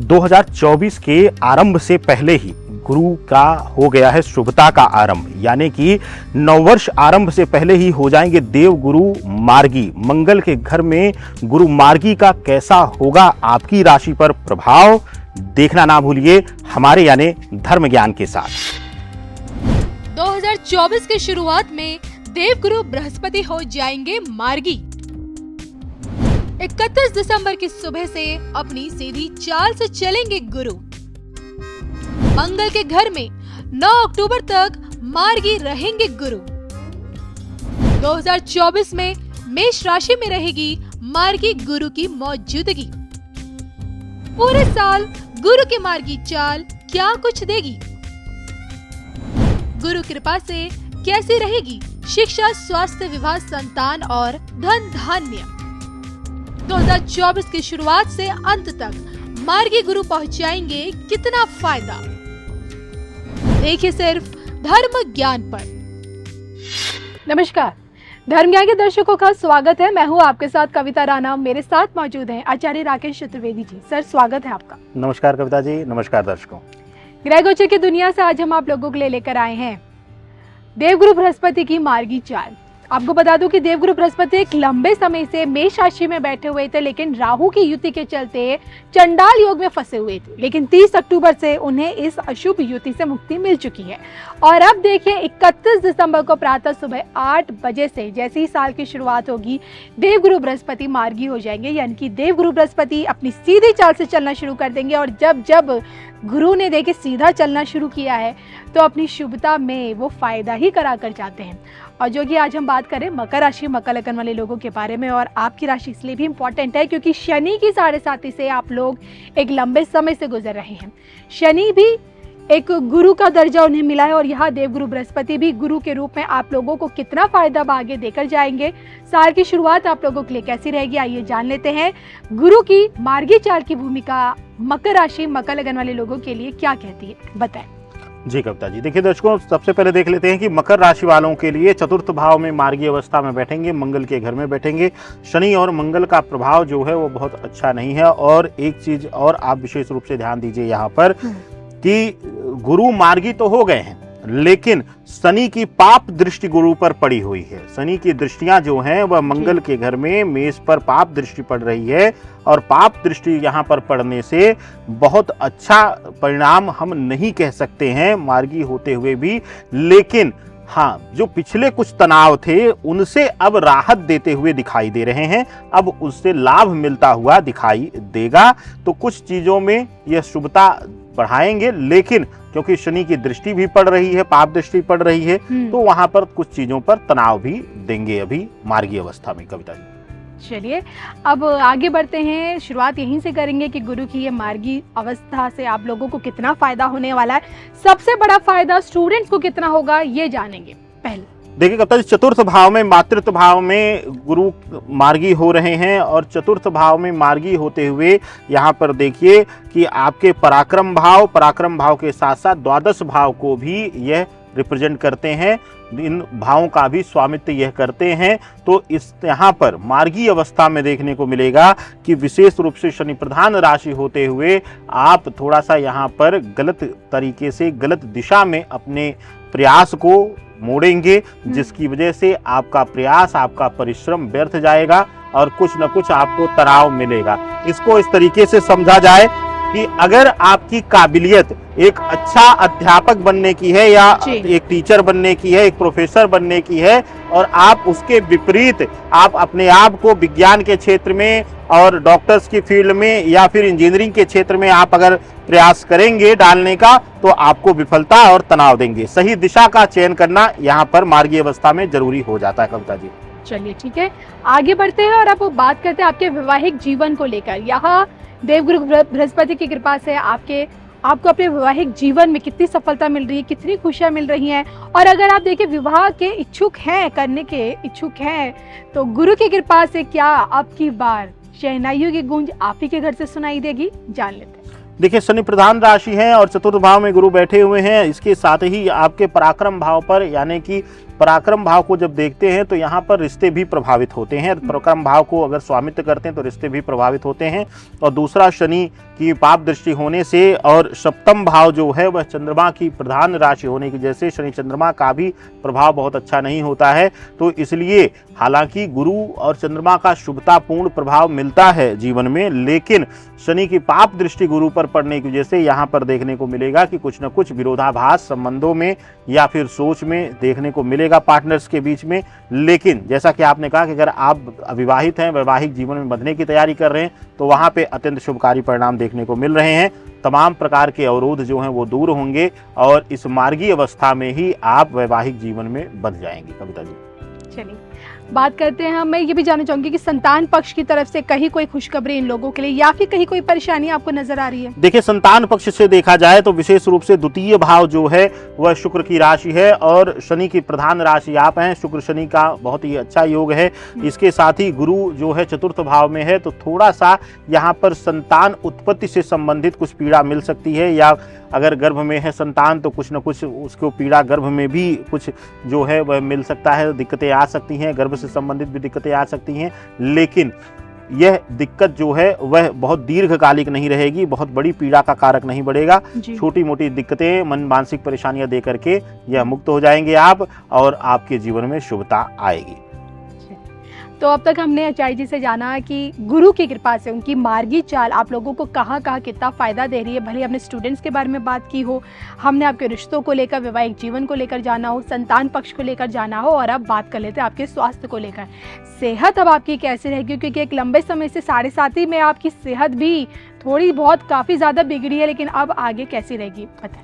2024 के आरंभ से पहले ही गुरु का हो गया है शुभता का आरंभ, यानी कि नववर्ष आरंभ से पहले ही हो जाएंगे देव गुरु मार्गी। मंगल के घर में गुरु मार्गी का कैसा होगा आपकी राशि पर प्रभाव, देखना ना भूलिए हमारे यानी धर्म ज्ञान के साथ। 2024 की शुरुआत में देवगुरु बृहस्पति हो जाएंगे मार्गी। 31 दिसंबर की सुबह से अपनी सीधी चाल से चलेंगे गुरु। मंगल के घर में 9 अक्टूबर तक मार्गी रहेंगे गुरु। 2024 में मेष राशि में रहेगी मार्गी गुरु की मौजूदगी। पूरे साल गुरु की मार्गी चाल क्या कुछ देगी? गुरु कृपा से कैसी रहेगी शिक्षा, स्वास्थ्य, विवाह, संतान और धन धान्य? 2024 की शुरुआत से अंत तक मार्गी गुरु पहुंचाएंगे कितना फायदा? देखिए सिर्फ धर्म ज्ञान पर। नमस्कार, धर्म ज्ञान के दर्शकों का स्वागत है। मैं हूं आपके साथ कविता राणा। मेरे साथ मौजूद हैं आचार्य राकेश चतुर्वेदी जी। सर, स्वागत है आपका। नमस्कार कविता जी, नमस्कार दर्शकों। ग्रह गोचर की दुनिया से आज हम आप लोगों के लिए लेकर आए हैं देवगुरु बृहस्पति की मार्गी चाल। आपको बता दूं कि देवगुरु बृहस्पति एक लंबे समय से मेष राशि में बैठे हुए थे, लेकिन राहु की युति के चलते चंडाल योग में फंसे हुए थे। लेकिन 30 अक्टूबर से उन्हें इस अशुभ युति से मुक्ति मिल चुकी है। और अब देखिए 31 दिसंबर को प्रातः सुबह 8 बजे से जैसे ही साल की शुरुआत होगी, देवगुरु बृहस्पति मार्गी हो जाएंगे, यानी कि देवगुरु बृहस्पति अपनी सीधी चाल से चलना शुरू कर देंगे। और जब जब गुरु ने देखिए सीधा चलना शुरू किया है तो अपनी शुभता में वो फायदा ही करा कर जाते हैं। और जो कि आज हम बात करें मकर राशि, मकर लगन वाले लोगों के बारे में। और आपकी राशि इसलिए भी इम्पोर्टेंट है क्योंकि शनि की 7.5 से आप लोग एक लंबे समय से गुजर रहे हैं। शनि भी एक गुरु का दर्जा उन्हें मिला है और यहाँ देवगुरु बृहस्पति भी गुरु के रूप में आप लोगों को कितना फायदा आगे देकर जाएंगे। साल की शुरुआत आप लोगों के लिए कैसी रहेगी, आइए जान लेते हैं। गुरु की मार्गी चाल की भूमिका मकर राशि, मकर लगन वाले लोगों के लिए क्या कहती है, बताएं। जी कविता जी, देखिए दर्शकों, सबसे पहले देख लेते हैं कि मकर राशि वालों के लिए चतुर्थ भाव में मार्गी अवस्था में बैठेंगे, मंगल के घर में बैठेंगे। शनि और मंगल का प्रभाव जो है वो बहुत अच्छा नहीं है। और एक चीज और आप विशेष रूप से ध्यान दीजिए यहाँ पर कि गुरु मार्गी तो हो गए हैं, लेकिन शनि की पाप दृष्टि गुरु पर पड़ी हुई है। शनि की दृष्टियां जो हैं वह मंगल के घर में मेष पर पाप दृष्टि पड़ रही है। और पाप दृष्टि यहाँ पर पड़ने से बहुत अच्छा परिणाम हम नहीं कह सकते हैं मार्गी होते हुए भी, लेकिन हाँ, जो पिछले कुछ तनाव थे उनसे अब राहत देते हुए दिखाई दे रहे हैं। अब उससे लाभ मिलता हुआ दिखाई देगा। तो कुछ चीजों में यह शुभता बढ़ाएंगे, लेकिन क्योंकि शनि की दृष्टि भी पड़ रही है, पाप दृष्टि पड़ रही है, तो वहां पर कुछ चीजों पर तनाव भी देंगे अभी मार्गी अवस्था में। कविता जी चलिए अब आगे बढ़ते हैं। शुरुआत यहीं से करेंगे कि गुरु की ये मार्गी अवस्था से आप लोगों को कितना फायदा होने वाला है। सबसे बड़ा फायदा स्टूडेंट्स को कितना होगा ये जानेंगे। पहले देखिए कविता जी, चतुर्थ भाव में मातृत्व भाव में गुरु मार्गी हो रहे हैं। और चतुर्थ भाव में मार्गी होते हुए यहाँ पर देखिए कि आपके पराक्रम भाव के साथ साथ द्वादश भाव को भी यह रिप्रेजेंट करते हैं। इन भावों का भी स्वामित्व यह करते हैं। तो इस यहाँ पर मार्गी अवस्था में देखने को मिलेगा कि विशेष रूप से शनि प्रधान राशि होते हुए आप थोड़ा सा यहाँ पर गलत तरीके से, गलत दिशा में अपने प्रयास को मोड़ेंगे, जिसकी वजह से आपका प्रयास, आपका परिश्रम व्यर्थ जाएगा और कुछ न कुछ आपको तनाव मिलेगा। इसको इस तरीके से समझा जाए कि अगर आपकी काबिलियत एक अच्छा अध्यापक बनने की है या एक टीचर बनने की है, एक प्रोफेसर बनने की है, और आप उसके विपरीत आप अपने आप को विज्ञान के क्षेत्र में और डॉक्टर्स की फील्ड में या फिर इंजीनियरिंग के क्षेत्र में आप अगर प्रयास करेंगे डालने का, तो आपको विफलता और तनाव देंगे। सही दिशा का चयन करना यहाँ पर मार्गी अवस्था में जरूरी हो जाता है। कविता जी चलिए ठीक है, आगे बढ़ते हैं और अब बात करते हैं आपके वैवाहिक जीवन को लेकर। यहाँ देवगुरु बृहस्पति की कृपा से आपको अपने वैवाहिक जीवन में कितनी सफलता मिल रही है, कितनी खुशियां मिल रही हैं। और अगर आप देखिए विवाह के इच्छुक हैं, करने के इच्छुक हैं, तो गुरु की कृपा से क्या अब की बार शहनाइयों की गूंज आप ही के घर से सुनाई देगी, जान लेते हैं। देखिए शनि प्रधान राशि है और चतुर्थ भाव में गुरु बैठे हुए हैं। इसके साथ ही आपके पराक्रम भाव पर यानी कि पराक्रम भाव को जब देखते हैं तो यहाँ पर रिश्ते भी प्रभावित होते हैं। पराक्रम भाव को अगर स्वामित्व करते हैं तो रिश्ते भी प्रभावित होते हैं। और दूसरा, शनि की पाप दृष्टि होने से और सप्तम भाव जो है वह चंद्रमा की प्रधान राशि होने की वजह से शनि चंद्रमा का भी प्रभाव बहुत अच्छा नहीं होता है। तो इसलिए हालांकि गुरु और चंद्रमा का शुभतापूर्ण प्रभाव मिलता है जीवन में, लेकिन शनि की पाप दृष्टि गुरु पर पड़ने की वजह से यहाँ पर देखने को मिलेगा कि कुछ न कुछ विरोधाभास संबंधों में या फिर सोच में देखने को मिलेगा पार्टनर्स के बीच में। लेकिन जैसा कि आपने कहा कि अगर आप अविवाहित हैं, वैवाहिक जीवन में बंधने की तैयारी कर रहे हैं, तो वहाँ पे अत्यंत शुभकारी परिणाम देखने को मिल रहे हैं। तमाम प्रकार के अवरोध जो हैं वो दूर होंगे और इस मार्गी अवस्था में ही आप वैवाहिक जीवन में बंध जाएंगे। कविता जी, चलिए बात करते हैं। मैं ये भी जानना चाहूंगी कि संतान पक्ष की तरफ से कहीं कोई खुशखबरी इन लोगों के लिए या फिर कहीं कोई परेशानी आपको नजर आ रही है? देखिए, संतान पक्ष से देखा जाए तो विशेष रूप से द्वितीय भाव जो है वह शुक्र की राशि है और शनि की प्रधान राशि आप हैं। शुक्र शनि का बहुत ही अच्छा योग है। इसके साथ ही गुरु जो है चतुर्थ भाव में है, तो थोड़ा सा यहाँ पर संतान उत्पत्ति से संबंधित कुछ पीड़ा मिल सकती है, या अगर गर्भ में है संतान तो कुछ न कुछ उसको पीड़ा गर्भ में भी कुछ जो है वह मिल सकता है, दिक्कतें आ सकती हैं, गर्भ से संबंधित भी दिक्कतें आ सकती हैं। लेकिन यह दिक्कत जो है वह बहुत दीर्घकालिक नहीं रहेगी, बहुत बड़ी पीड़ा का कारक नहीं बढ़ेगा। छोटी मोटी दिक्कतें, मानसिक परेशानियां दे करके यह मुक्त हो जाएंगे आप, और आपके जीवन में शुभता आएगी। तो अब तक हमने आचार्य जी से जाना कि गुरु की कृपा से उनकी मार्गी चाल आप लोगों को कहाँ कहाँ कितना फ़ायदा दे रही है। भले हमने स्टूडेंट्स के बारे में बात की हो, हमने आपके रिश्तों को लेकर, वैवाहिक जीवन को लेकर जाना हो, संतान पक्ष को लेकर जाना हो, और अब बात कर लेते हैं आपके स्वास्थ्य को लेकर। सेहत अब आपकी कैसे रहेगी, क्योंकि एक लंबे समय से 7.5 में आपकी सेहत भी थोड़ी बहुत काफ़ी ज़्यादा बिगड़ी है, लेकिन अब आगे कैसी रहेगी बताइए।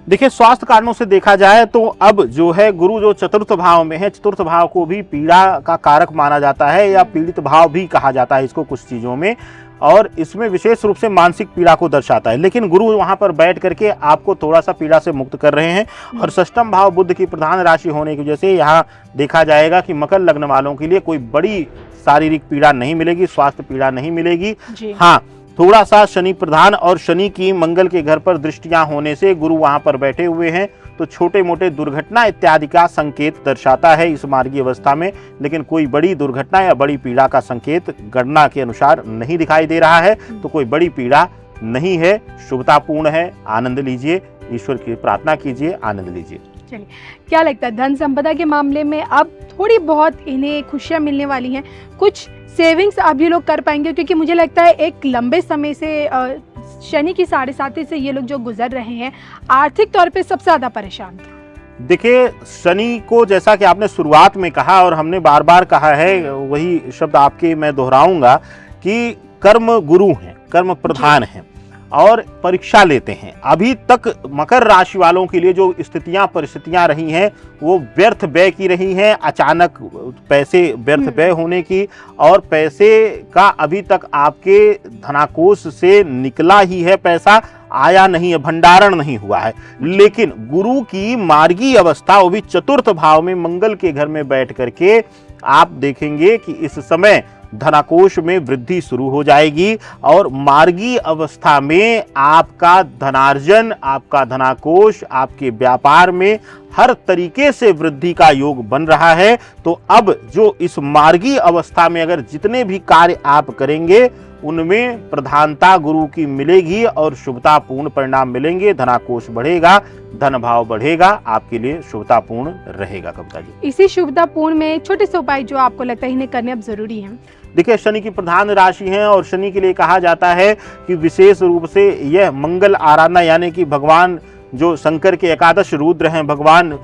देखिए, स्वास्थ्य कारणों से देखा जाए तो अब जो है गुरु जो चतुर्थ भाव में है, चतुर्थ भाव को भी पीड़ा का कारक माना जाता है या पीड़ित भाव भी कहा जाता है इसको कुछ चीज़ों में, और इसमें विशेष रूप से मानसिक पीड़ा को दर्शाता है। लेकिन गुरु वहां पर बैठ करके आपको थोड़ा सा पीड़ा से मुक्त कर रहे हैं। और षष्ठम भाव बुध की प्रधान राशि होने की वजह से यहाँ देखा जाएगा कि मकर लग्न वालों के लिए कोई बड़ी शारीरिक पीड़ा नहीं मिलेगी, स्वास्थ्य पीड़ा नहीं मिलेगी। हाँ, थोड़ा सा शनि प्रधान और शनि की मंगल के घर पर दृष्टियां होने से गुरु वहां पर बैठे हुए हैं, तो छोटे मोटे दुर्घटना इत्यादि का संकेत दर्शाता है इस मार्गी अवस्था में। लेकिन कोई बड़ी दुर्घटना या बड़ी पीड़ा का संकेत गणना के अनुसार नहीं दिखाई दे रहा है, तो कोई बड़ी पीड़ा नहीं है, शुभतापूर्ण है। आनंद लीजिए, ईश्वर की प्रार्थना कीजिए, आनंद लीजिए। चलिए, क्या लगता है धन संपदा के मामले में अब थोड़ी बहुत इन्हें खुशियां मिलने वाली हैं? कुछ सेविंग्स अब ये लोग कर पाएंगे? क्योंकि मुझे लगता है एक लंबे समय से शनि की 7.5 से ये लोग जो गुजर रहे हैं, आर्थिक तौर पे सबसे ज्यादा परेशान थे। देखिए, शनि को जैसा कि आपने शुरुआत में कहा और हमने बार बार कहा है, वही शब्द आपके मैं दोहराऊंगा कि कर्म गुरु हैं, कर्म प्रधान हैं और परीक्षा लेते हैं। अभी तक मकर राशि वालों के लिए जो स्थितियां परिस्थितियां रही हैं वो व्यर्थ व्यय की रही हैं, अचानक पैसे व्यर्थ व्यय होने की, और पैसे का अभी तक आपके धनाकोश से निकला ही है, पैसा आया नहीं है, भंडारण नहीं हुआ है। लेकिन गुरु की मार्गी अवस्था, वो भी चतुर्थ भाव में मंगल के घर में बैठ करके आप देखेंगे कि इस समय धनाकोश में वृद्धि शुरू हो जाएगी, और मार्गी अवस्था में आपका धनार्जन, आपका धनाकोश, आपके व्यापार में हर तरीके से वृद्धि का योग बन रहा है। तो अब जो इस मार्गी अवस्था में अगर जितने भी कार्य आप करेंगे उनमें प्रधानता गुरु की मिलेगी और शुभतापूर्ण परिणाम मिलेंगे। धनाकोश बढ़ेगा, धन भाव बढ़ेगा, आपके लिए शुभतापूर्ण रहेगा। कविता जी, इसी शुभतापूर्ण में छोटे से उपाय जो आपको लगता है इन्हें करने अब जरूरी है? देखिए, शनि की प्रधान राशि है और शनि के लिए कहा जाता है कि विशेष रूप से यह मंगल आराधना, यानी कि भगवान जो शंकर के एकादश रुद्र हैं, भगवान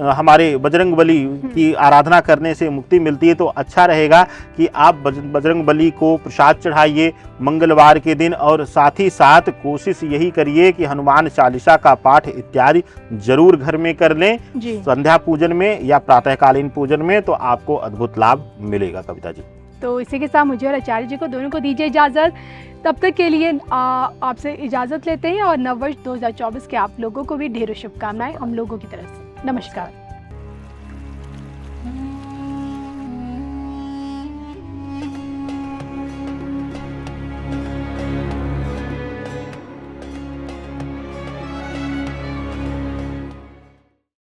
हमारे बजरंगबली की आराधना करने से मुक्ति मिलती है। तो अच्छा रहेगा कि आप बजरंगबली को प्रसाद चढ़ाइए मंगलवार के दिन, और साथ ही साथ कोशिश यही करिए कि हनुमान चालीसा का पाठ इत्यादि जरूर घर में कर लें, संध्या पूजन में या प्रातःकालीन पूजन में, तो आपको अद्भुत लाभ मिलेगा। कविता जी, तो इसी के साथ मुझे और आचार्य जी को दोनों को दीजिए इजाज़त। तब तक के लिए आपसे इजाज़त लेते हैं, और नववर्ष 2024 के आप लोगों को भी ढेरों शुभकामनाएं हम लोगों की तरफ से। नमस्कार।